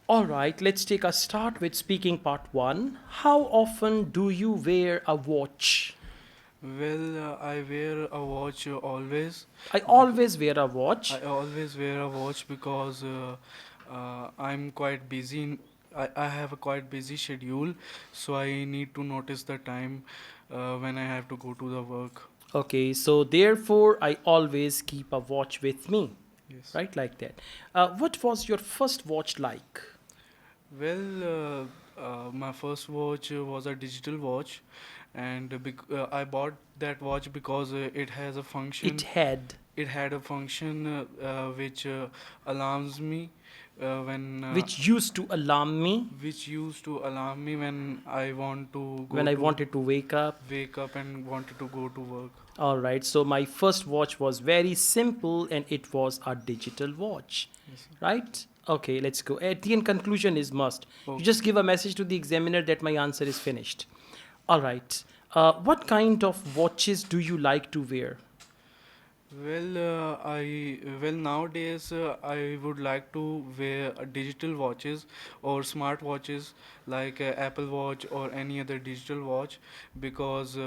All right, let's take a start with speaking part one. How often do you wear a watch? I wear a watch always. I Bec- always wear a watch. I always wear a watch because I'm quite busy. I have a quite busy schedule, so I need to notice the time when I have to go to the work. Okay, so therefore I always keep a watch with me, Yes. right? Like that. What was your first watch like? My first watch was a digital watch, and I bought that watch because it has a It function. had, It had a function which alarms me when which used to alarm me which used to alarm me when I want to when go I to wanted to wake up. wake up and wanted to go to work. All right, so my first watch was very simple and it was a digital watch, Yes. right? Okay, let's go. At the end, conclusion is must. You Okay. just give a message to the examiner that my answer is finished. All right. What kind of watches do you like to wear? Nowadays I would like to wear digital watches or smart watches like Apple Watch or any other digital watch because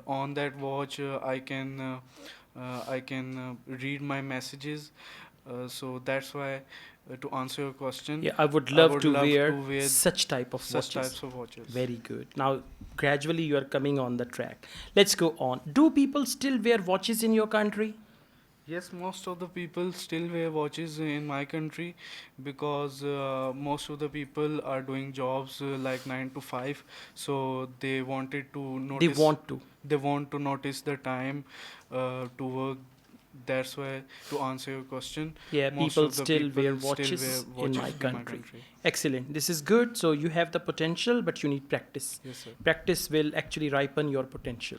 on that watch I can read my messages. So that's why to answer your question, Yeah, I would I love would to love to wear wear such type of such watches. types of watches. Very good. Now, gradually you are coming on the track. Let's go on. Do people still wear watches in your country? Yes, most of the people still wear watches in my country because most of the people are doing jobs like 9 to 5, so they wanted to They notice, want to. they want to notice the time to work. That's why, to answer your question, Yeah, most people of the still wear people still wear watches in my watches in my country. country. Excellent. This is good. So you have the potential, but you need practice. Yes, sir. Practice will actually ripen your potential.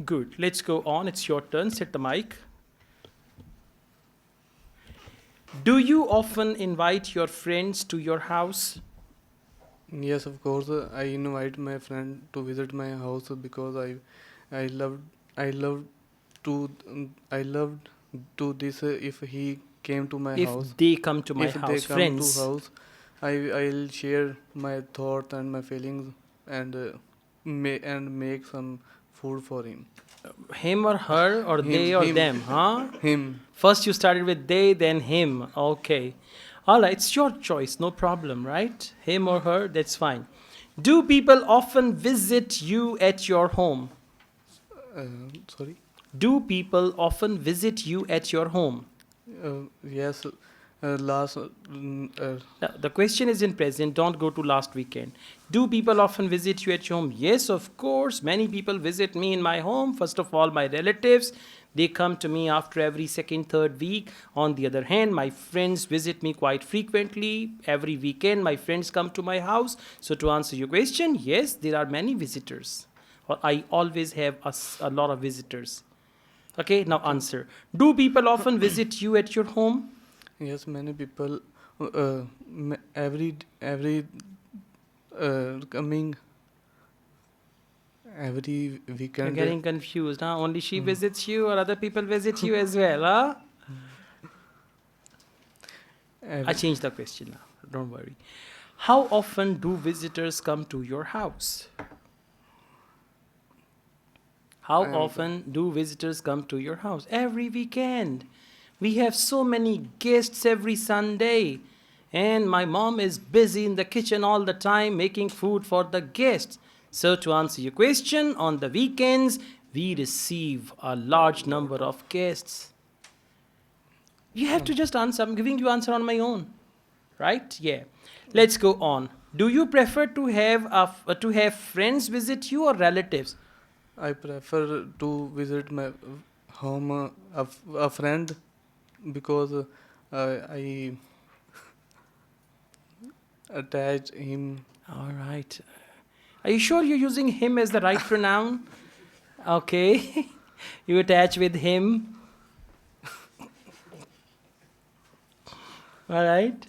Good. Let's go on. It's your turn. Set the mic. Do you often invite your friends to your house? Yes, of course. I invite my friend to visit my house because I loved, I loved I loved to this. If he came to my If house, they come to my if they house, come to friends, house, I'll share my thoughts and my feelings and make some food for him. him or her, or Him, they or him, them, huh? him. First you started with they, then him. Okay. All right, it's your choice, no problem, right? Him or her, that's fine. Do people often visit you at your home? Sorry. Do people often visit you at your home? Yes. Last. Now, the question is in present, don't go to last weekend. Do people often visit you at your home? Yes, of course. Many people visit me in my home. First of all, my relatives. They come to me after every second, third week. On the other hand, my friends visit me quite frequently. Every weekend, my friends come to my house. So, to answer your question, yes, there are many visitors. I always have a lot of visitors. Okay, now Okay. answer. Do people often visit you at your home? Yes, many people every coming every You're weekend. getting confused, huh? Only she Mm, visits you or other people visit you as well, huh? I every, changed the question now. Don't worry. How often do visitors come to your house? How I am often do visitors come to your house? Every weekend. We have so many guests every Sunday. And my mom is busy in the kitchen all the time making food for the guests. So, to answer your question, on the weekends, we receive a large number of guests. You have to just answer. I'm giving you answer on my own, right? Yeah. Let's go on. Do you prefer to have friends visit you or relatives? I prefer to visit my home a friend because I attach him. All right. Are you sure you're using him as the right pronoun? Okay. You attach with him. All right.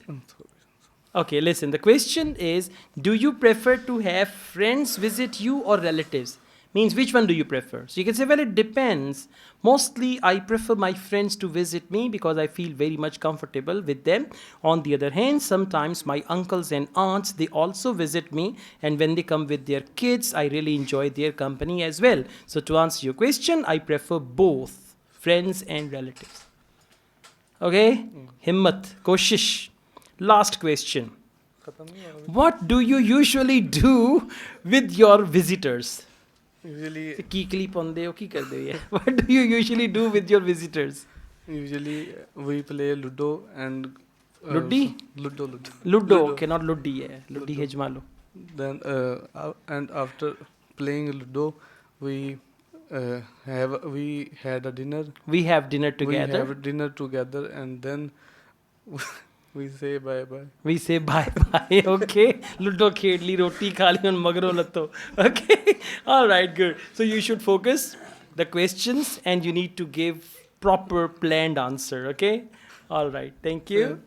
Okay, listen. The question is, do you prefer to have friends visit you or relatives? Means which one do you prefer? So you can say, well, it depends. Mostly I prefer my friends to visit me because I feel very much comfortable with them. On the other hand, sometimes my uncles and aunts, they also visit me, and when they come with their kids, I really enjoy their company as well. So to answer your question, I prefer both friends and relatives. Okay? Himmat, koshish. Last question. What do you usually do with your visitors? Usually, What do you usually do with your visitors? we play Ludo and Luddi? Ludo. Ludo, okay, not Luddi. Luddi Ludo. Hejmalo. Then and after playing Ludo, we we had a dinner. We have dinner together. We have dinner together, and then we say bye bye. We say bye bye. Okay. Ludo khedli, roti khali on magro latto. Okay. All right, good. So you should focus the questions and you need to give proper planned answer. Okay. All right. Thank you.